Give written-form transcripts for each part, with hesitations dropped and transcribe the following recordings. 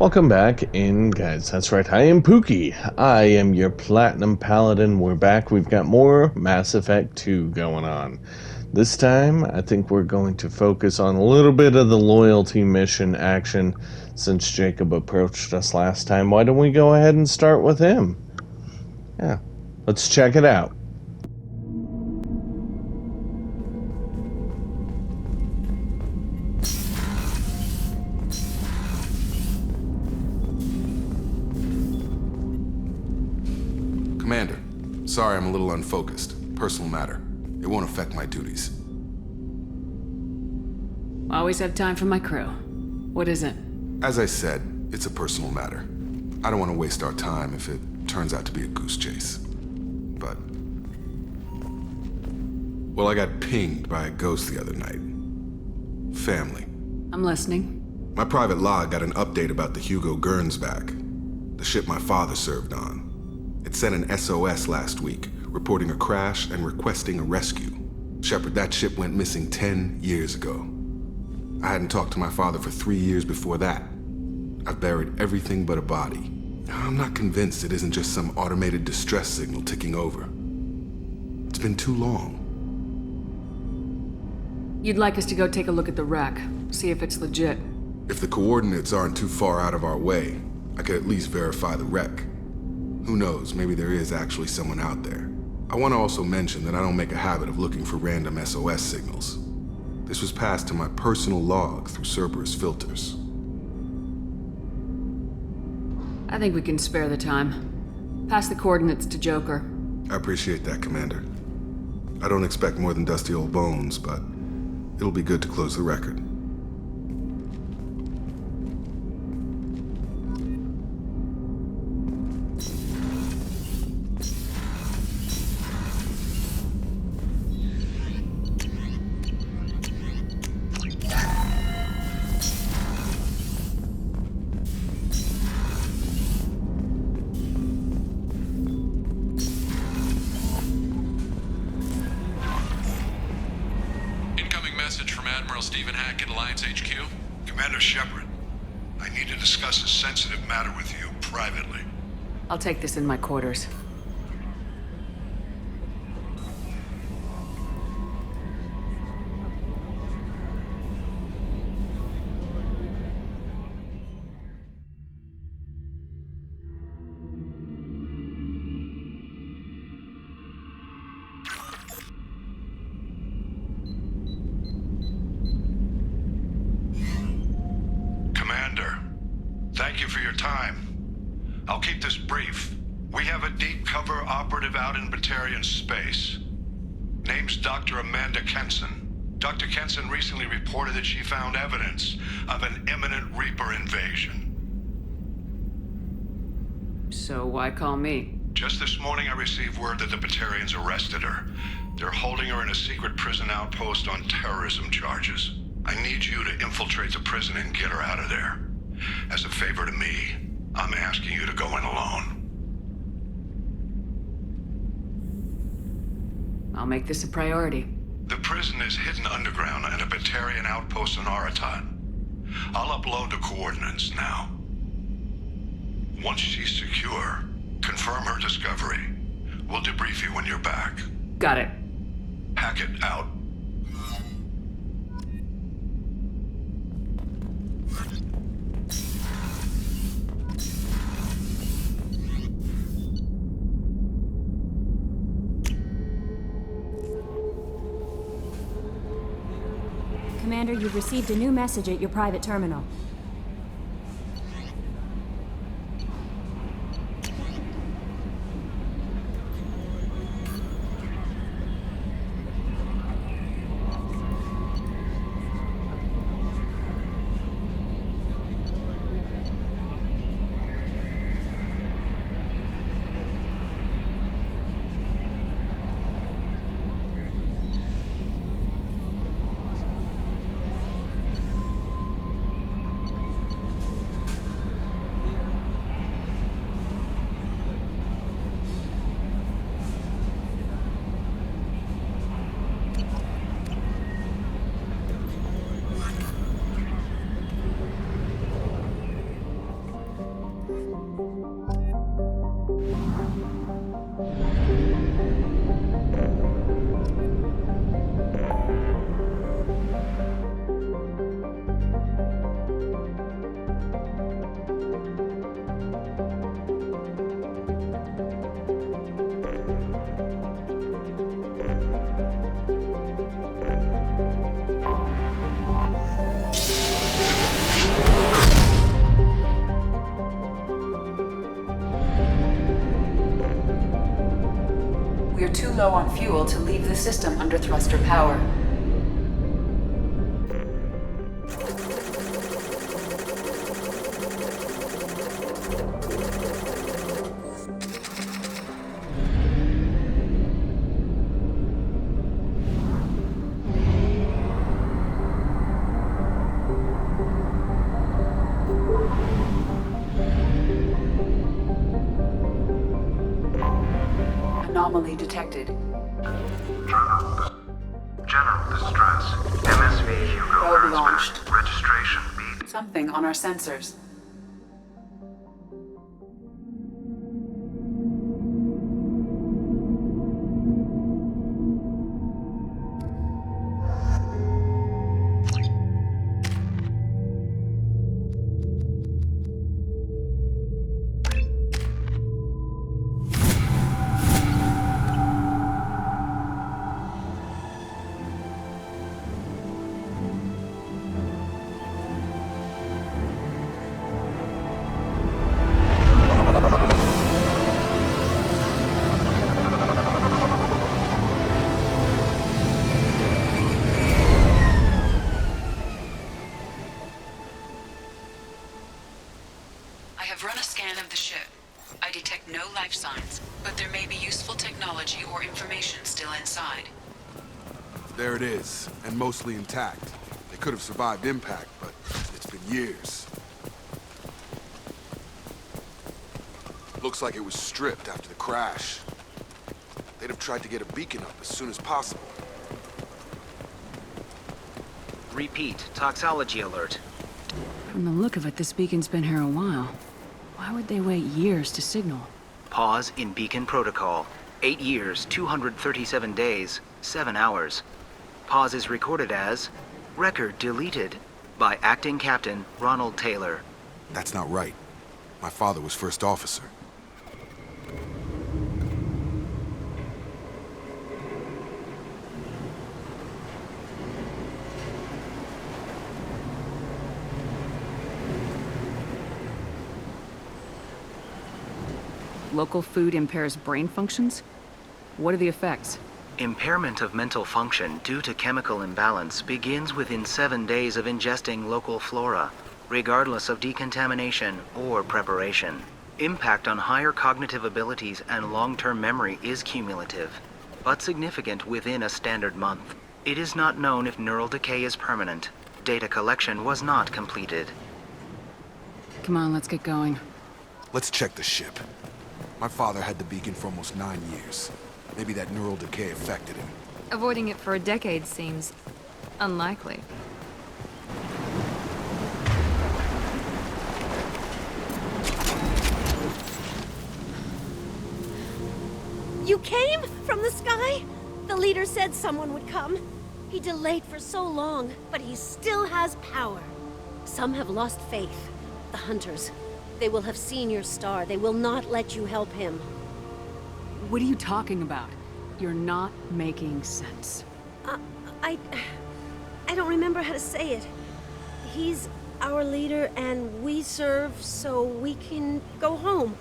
Welcome back in, guys. That's right. I am Pookie. I am your Platinum Paladin. We're back. We've got more Mass Effect 2 going on. This time, I think we're going to focus on a little bit of the loyalty mission action since Jacob approached us last time. Why don't we go ahead and start with him? Yeah, let's check it out. Commander, sorry I'm a little unfocused. Personal matter. It won't affect my duties. Always have time for my crew. What is it? As I said, it's a personal matter. I don't want to waste our time if it turns out to be a goose chase. But... well, I got pinged by a ghost the other night. Family. I'm listening. My private log got an update about the Hugo Gernsback, the ship my father served on. It sent an SOS last week, reporting a crash and requesting a rescue. Shepard, that ship went missing 10 years ago. I hadn't talked to my father for 3 years before that. I've buried everything but a body. I'm not convinced it isn't just some automated distress signal ticking over. It's been too long. You'd like us to go take a look at the wreck, see if it's legit. If the coordinates aren't too far out of our way, I could at least verify the wreck. Who knows, maybe there is actually someone out there. I want to also mention that I don't make a habit of looking for random SOS signals. This was passed to my personal log through Cerberus filters. I think we can spare the time. Pass the coordinates to Joker. I appreciate that, Commander. I don't expect more than dusty old bones, but it'll be good to close the record. Stephen Hackett, Alliance HQ. Commander Shepard, I need to discuss a sensitive matter with you privately. I'll take this in my quarters. Thank you for your time. I'll keep this brief. We have a deep cover operative out in Batarian space. Name's Dr. Amanda Kenson. Dr. Kenson recently reported that she found evidence of an imminent Reaper invasion. So why call me? Just this morning I received word that the Batarians arrested her. They're holding her in a secret prison outpost on terrorism charges. I need you to infiltrate the prison and get her out of there. As a favor to me, I'm asking you to go in alone. I'll make this a priority. The prison is hidden underground at a Batarian outpost in Aratat. I'll upload the coordinates now. Once she's secure, confirm her discovery. We'll debrief you when you're back. Got it. Hackett out. Commander, you've received a new message at your private terminal. low on fuel to leave the system under thruster power. Anomaly detected. General distress. MSV Hugo Probe Earthsback. launched. Registration beat. Something on our sensors. I have run a scan of the ship. I detect no life signs, but there may be useful technology or information still inside. There it is, and mostly intact. They could have survived impact, but it's been years. Looks like it was stripped after the crash. They'd have tried to get a beacon up as soon as possible. Repeat, toxology alert. From the look of it, this beacon's been here a while. Why would they wait years to signal? Pause in beacon protocol. 8 years, 237 days, 7 hours. Pause is recorded as record deleted by Acting Captain Ronald Taylor. That's not right. My father was first officer. Local food impairs brain functions? What are the effects? Impairment of mental function due to chemical imbalance begins within 7 days of ingesting local flora, regardless of decontamination or preparation. Impact on higher cognitive abilities and long-term memory is cumulative, but significant within a standard month. It is not known if neural decay is permanent. Data collection was not completed. Come on, let's get going. Let's check the ship. My father had the beacon for almost 9 years. Maybe that neural decay affected him. Avoiding it for a decade seems unlikely. You came from the sky? The leader said someone would come. He delayed for so long, but he still has power. Some have lost faith. The hunters. They will have seen your star. They will not let you help him. What are you talking about? You're not making sense. I don't remember how to say it. He's our leader and we serve so we can go home.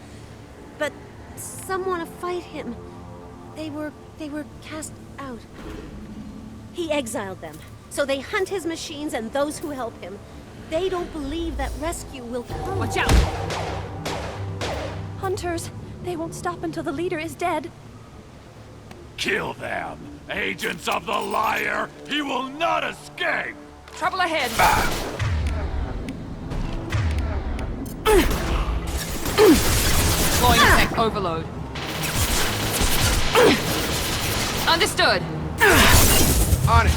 But some want to fight him. They were cast out. He exiled them. So they hunt his machines and those who help him. They don't believe that rescue will come. Watch out! Hunters, they won't stop until the leader is dead. Kill them! Agents of the liar! He will not escape! Trouble ahead! Deploying tech overload. Understood. On it!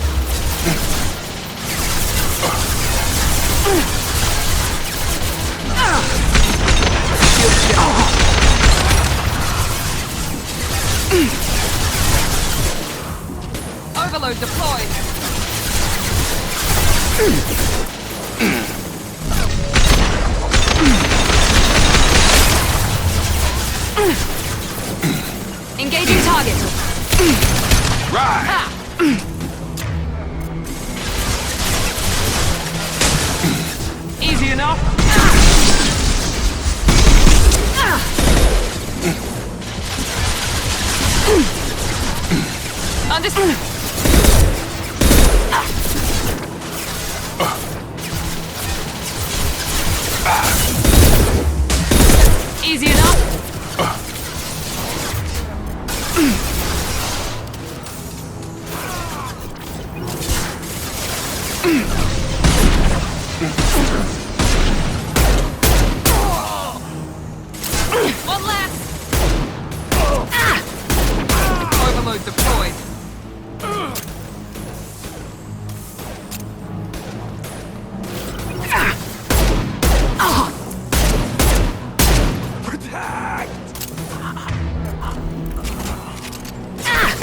Overload deployed. Engaging target. Right! Ha! Easy enough. Easy enough? One last! Overload deployed.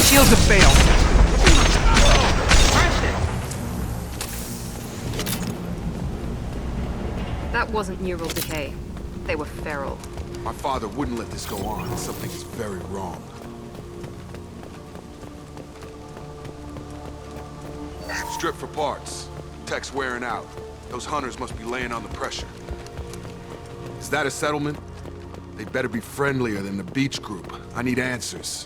Shields have failed. That wasn't neural decay. They were feral. My father wouldn't let this go on. Something is very wrong. Strip for parts. Tech's wearing out. Those hunters must be laying on the pressure. Is that a settlement? They better be friendlier than the beach group. I need answers.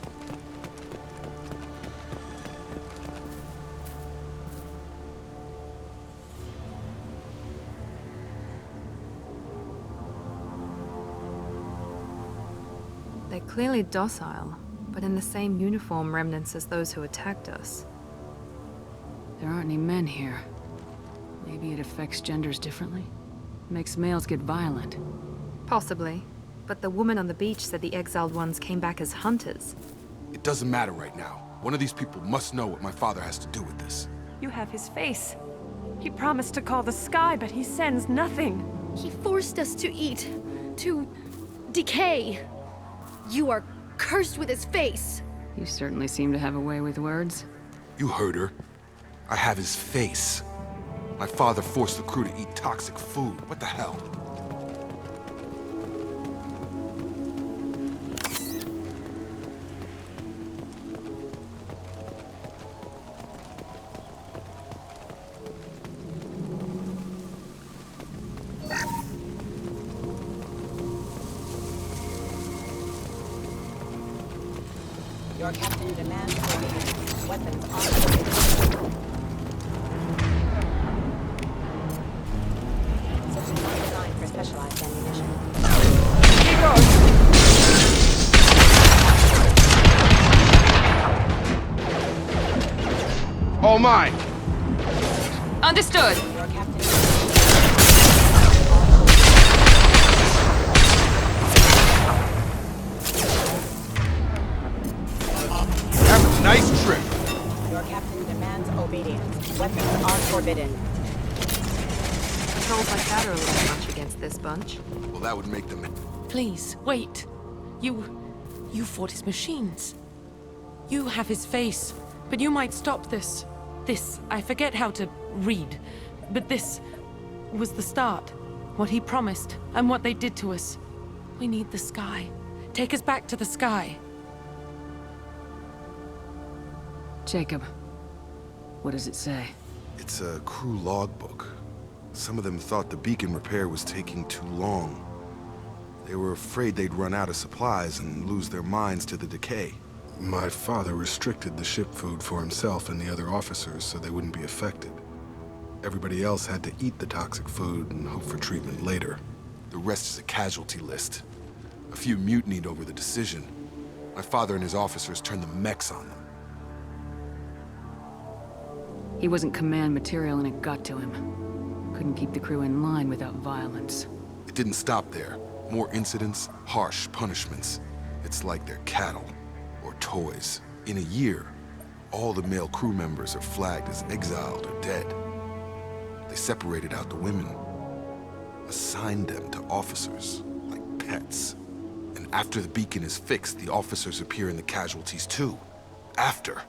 They're clearly docile, but in the same uniform remnants as those who attacked us. There aren't any men here. Maybe it affects genders differently? Makes males get violent. Possibly. But the woman on the beach said the exiled ones came back as hunters. It doesn't matter right now. One of these people must know what my father has to do with this. You have his face. He promised to call the sky, but he sends nothing. He forced us to eat, to decay. You are cursed with his face. You certainly seem to have a way with words. You heard her. I have his face. My father forced the crew to eat toxic food. What the hell? Your captain demands obedience. Weapons on the Systems not designed for specialized ammunition. He goes! All mine! Understood! Your captain Nice trip. Your captain demands obedience. Weapons are forbidden. Patrols like that are a little much against this bunch. Well, that would make them... Please, wait. You fought his machines. You have his face, but you might stop this. This, I forget how to read, but this was the start. What he promised, and what they did to us. We need the sky. Take us back to the sky. Jacob, what does it say? It's a crew logbook. Some of them thought the beacon repair was taking too long. They were afraid they'd run out of supplies and lose their minds to the decay. My father restricted the ship food for himself and the other officers so they wouldn't be affected. Everybody else had to eat the toxic food and hope for treatment later. The rest is a casualty list. A few mutinied over the decision. My father and his officers turned the mechs on them. He wasn't command material and it got to him. Couldn't keep the crew in line without violence. It didn't stop there. More incidents, harsh punishments. It's like they're cattle, or toys. In a year, all the male crew members are flagged as exiled or dead. They separated out the women, assigned them to officers, like pets. And after the beacon is fixed, the officers appear in the casualties too. After.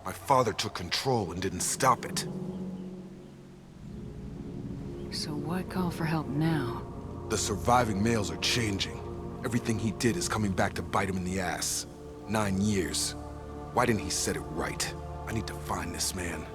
My father took control and didn't stop it. So why call for help now? The surviving males are changing. Everything he did is coming back to bite him in the ass. 9 years. Why didn't he set it right? I need to find this man.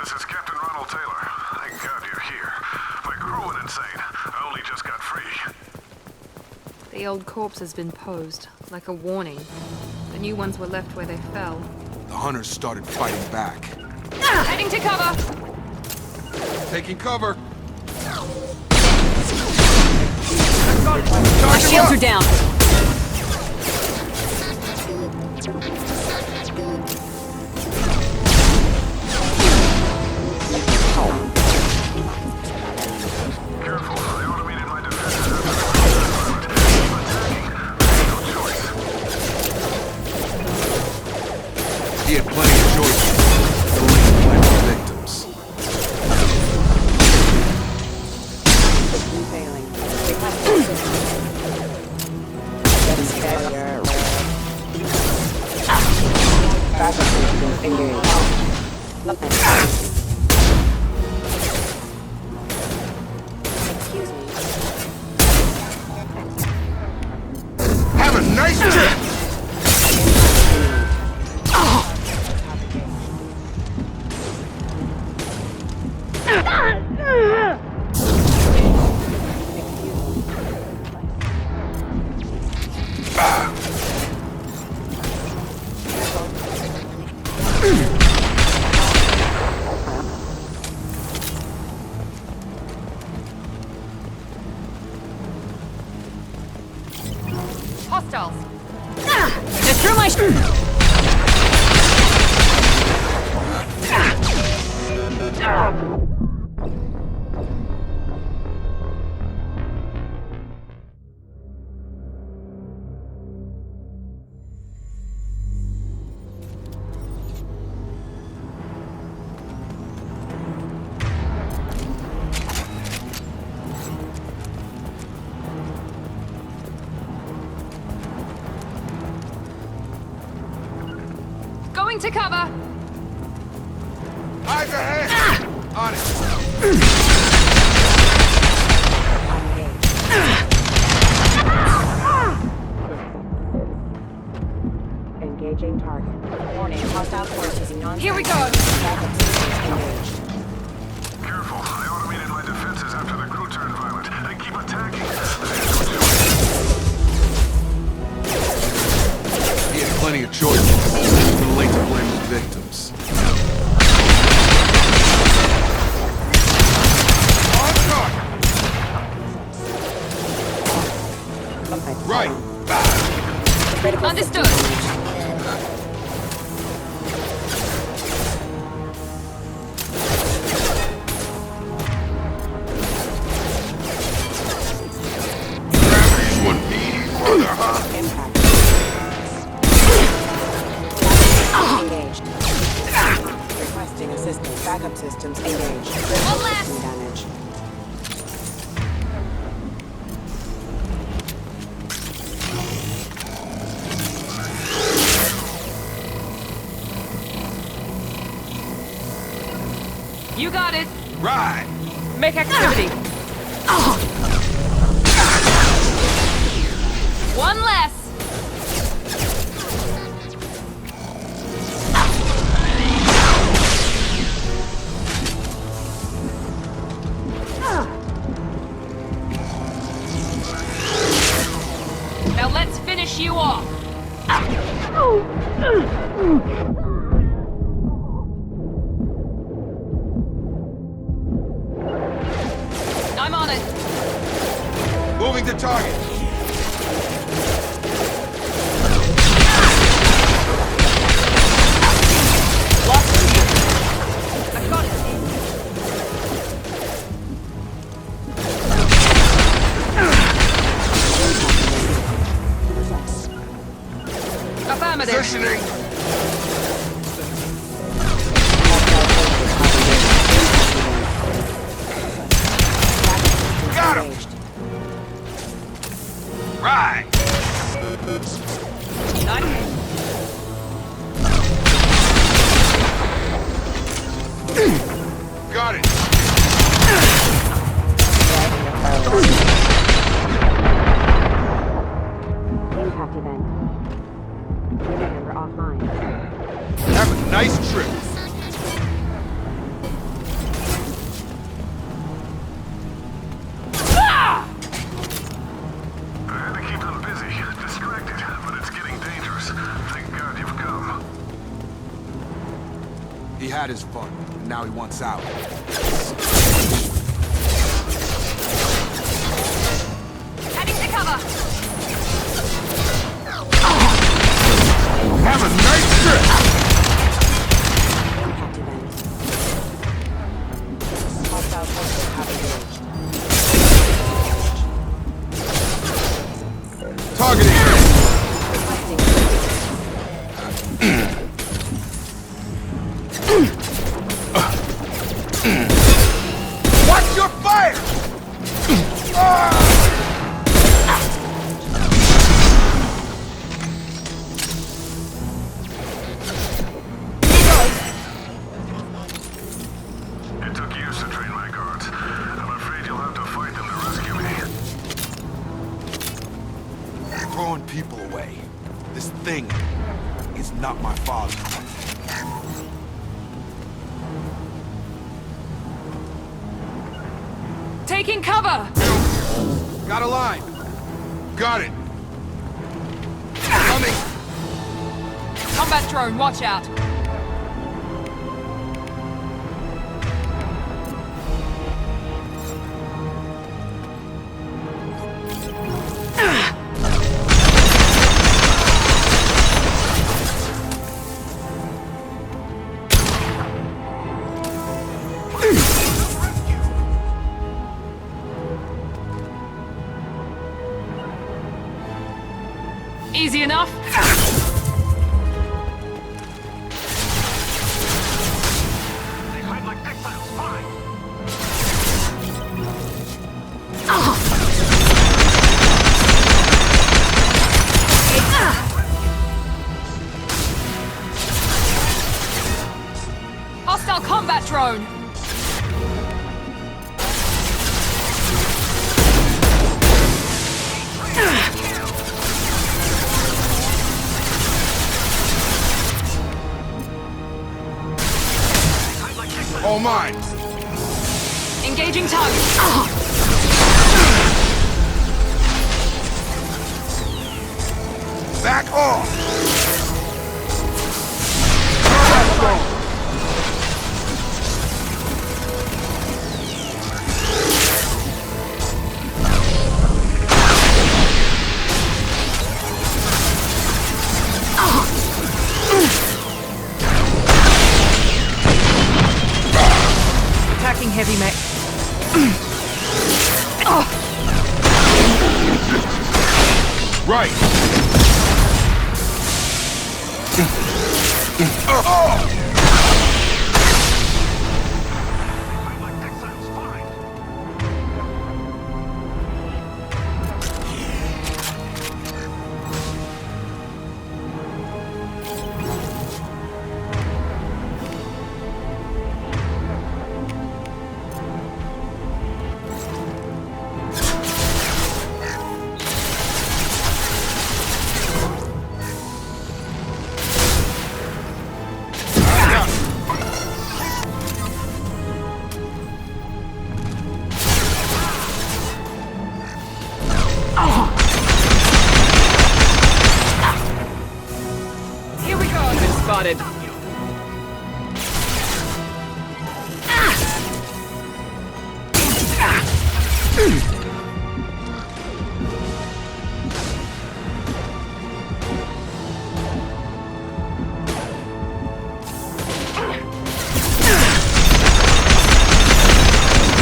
This is Captain Ronald Taylor. Thank God you're here. My crew went insane. I only just got free. The old corpse has been posed, like a warning. The new ones were left where they fell. The hunters started fighting back. Heading to cover! Taking cover. Our shields are down. Careful, I automated my defenses after He had plenty of choices. Only to blame the victims. Failing. We have to failure. Backup systems engaged. Excuse me. Have a nice trip! Hostiles! Just through my Going to cover! Eyes ahead! On it! Engaging target. Warning, hostile forces non. Here we go! Careful, I automated my defenses after the crew turned violent. They keep attacking. He had plenty of choices. Too late to blame the victims. On target! Right! Understood! Gravity's one bead further, huh? Engaged. Requesting assistance. Backup systems engaged. One last. Damage. You got it! Right! Make activity! One less! Now let's finish you off! I'm on it! Moving to target! I've got it! Affirmative! Positioning! Got him! Right! Got it! Impact event. Remember offline. Have a nice trip. He had his fun, and now he wants out. Heading to cover! Have a nice trip! Targeting! Watch your fire! It took years to train my guards. I'm afraid you'll have to fight them to rescue me. Throwing people away. This thing is not my father. Taking cover! Got a line. Got it. Coming. Combat drone, watch out! Easy enough? They hide like exiles, fine. Hostile combat drone! All mine. Engaging target. Back off. Attacking heavy mech. Right. Here we go. Been spotted.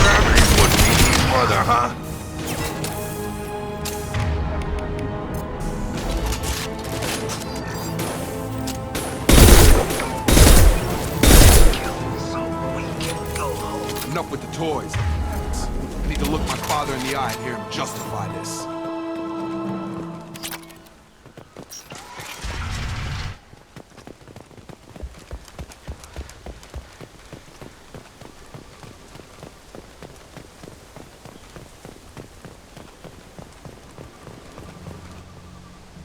Gravity's what we need, mother, huh? Enough with the toys. I need to look my father in the eye and hear him justify this.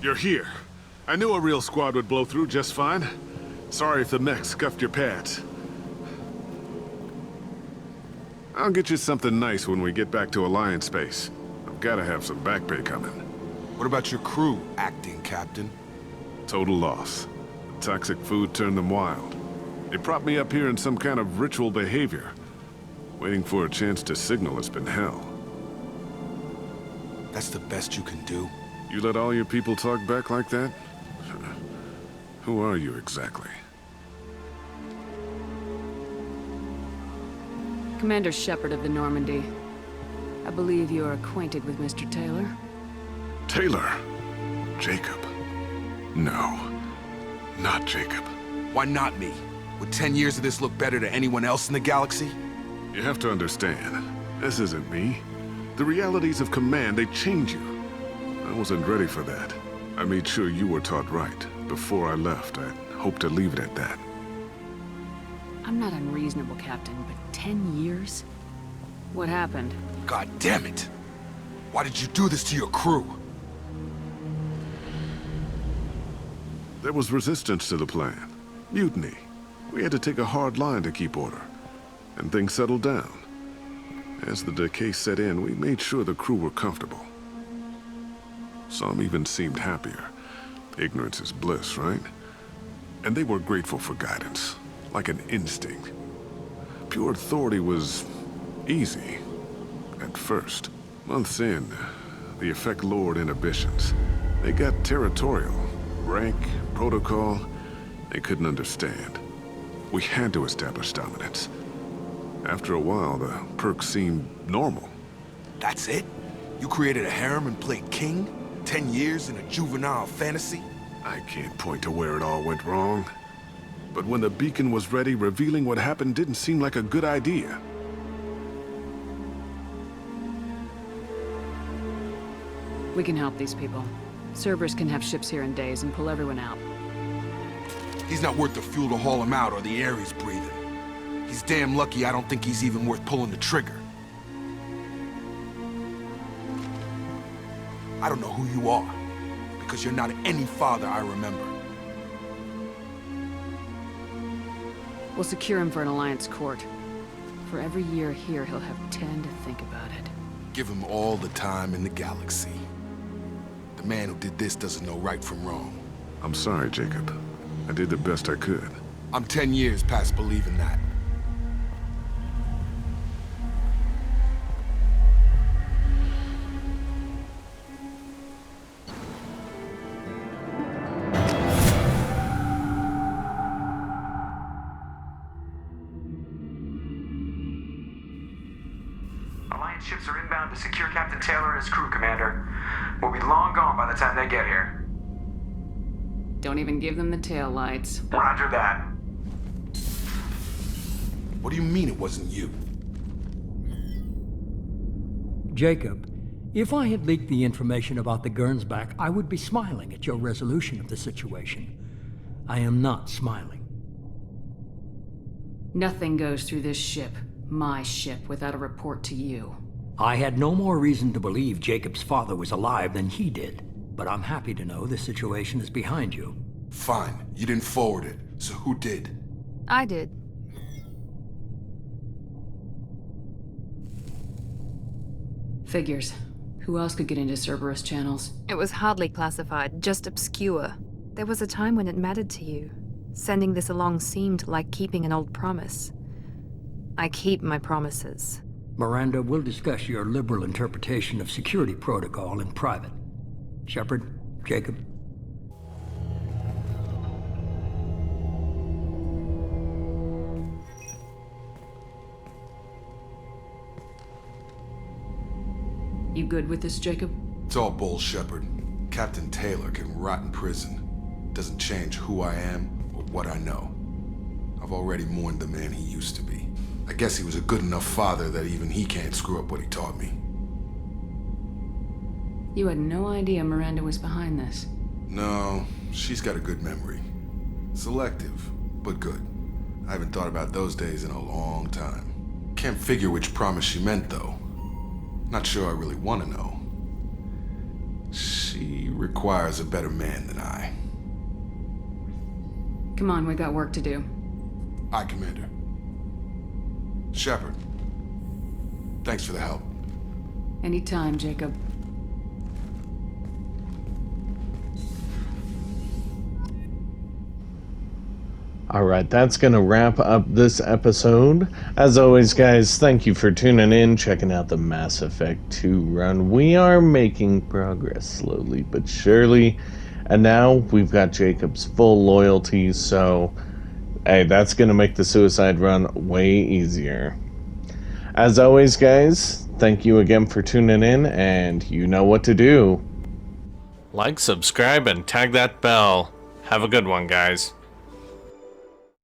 You're here. I knew a real squad would blow through just fine. Sorry if the mech scuffed your pads. I'll get you something nice when we get back to Alliance space. I've gotta have some back pay coming. What about your crew, acting captain? Total loss. The toxic food turned them wild. They propped me up here in some kind of ritual behavior. Waiting for a chance to signal has been hell. That's the best you can do? You let all your people talk back like that? Who are you exactly? Commander Shepard of the Normandy. I believe you're acquainted with Mr. Taylor. Taylor? Jacob? No. Not Jacob. Why not me? Would 10 years of this look better to anyone else in the galaxy? You have to understand, this isn't me. The realities of command, they change you. I wasn't ready for that. I made sure you were taught right. Before I left, I hoped to leave it at that. I'm not unreasonable, Captain, but 10 years? What happened? God damn it! Why did you do this to your crew? There was resistance to the plan. Mutiny. We had to take a hard line to keep order. And things settled down. As the decay set in, we made sure the crew were comfortable. Some even seemed happier. Ignorance is bliss, right? And they were grateful for guidance, like an instinct. Pure authority was easy, at first. Months in, the effect lowered inhibitions. They got territorial. Rank, protocol, they couldn't understand. We had to establish dominance. After a while, the perks seemed normal. That's it? You created a harem and played king? 10 years in a juvenile fantasy? I can't point to where it all went wrong. But when the beacon was ready, revealing what happened didn't seem like a good idea. We can help these people. Cerberus can have ships here in days and pull everyone out. He's not worth the fuel to haul him out or the air he's breathing. He's damn lucky I don't think he's even worth pulling the trigger. I don't know who you are, because you're not any father I remember. We'll secure him for an Alliance court. For every year here, he'll have 10 to think about it. Give him all the time in the galaxy. The man who did this doesn't know right from wrong. I'm sorry, Jacob. I did the best I could. I'm 10 years past believing that. Alliance ships are inbound to secure Captain Taylor and his crew, Commander. We'll be long gone by the time they get here. Don't even give them the tail lights. Roger that. What do you mean it wasn't you? Jacob, if I had leaked the information about the Gernsback, I would be smiling at your resolution of the situation. I am not smiling. Nothing goes through this ship, my ship, without a report to you. I had no more reason to believe Jacob's father was alive than he did. But I'm happy to know the situation is behind you. Fine. You didn't forward it. So who did? I did. Figures. Who else could get into Cerberus channels? It was hardly classified, just obscure. There was a time when it mattered to you. Sending this along seemed like keeping an old promise. I keep my promises. Miranda, we'll discuss your liberal interpretation of security protocol in private. Shepard, Jacob. You good with this, Jacob? It's all bull, Shepard. Captain Taylor can rot in prison. Doesn't change who I am or what I know. I've already mourned the man he used to be. I guess he was a good enough father that even he can't screw up what he taught me. You had no idea Miranda was behind this. No, she's got a good memory. Selective, but good. I haven't thought about those days in a long time. Can't figure which promise she meant, though. Not sure I really want to know. She requires a better man than I. Come on, we got work to do. Aye, Commander. Shepard, thanks for the help. Anytime, Jacob. Alright, that's going to wrap up this episode. As always, guys, thank you for tuning in, checking out the Mass Effect 2 run. We are making progress slowly but surely. And now we've got Jacob's full loyalty, so hey, that's going to make the suicide run way easier. As always, guys, thank you again for tuning in, and you know what to do. Like, subscribe, and tag that bell. Have a good one, guys.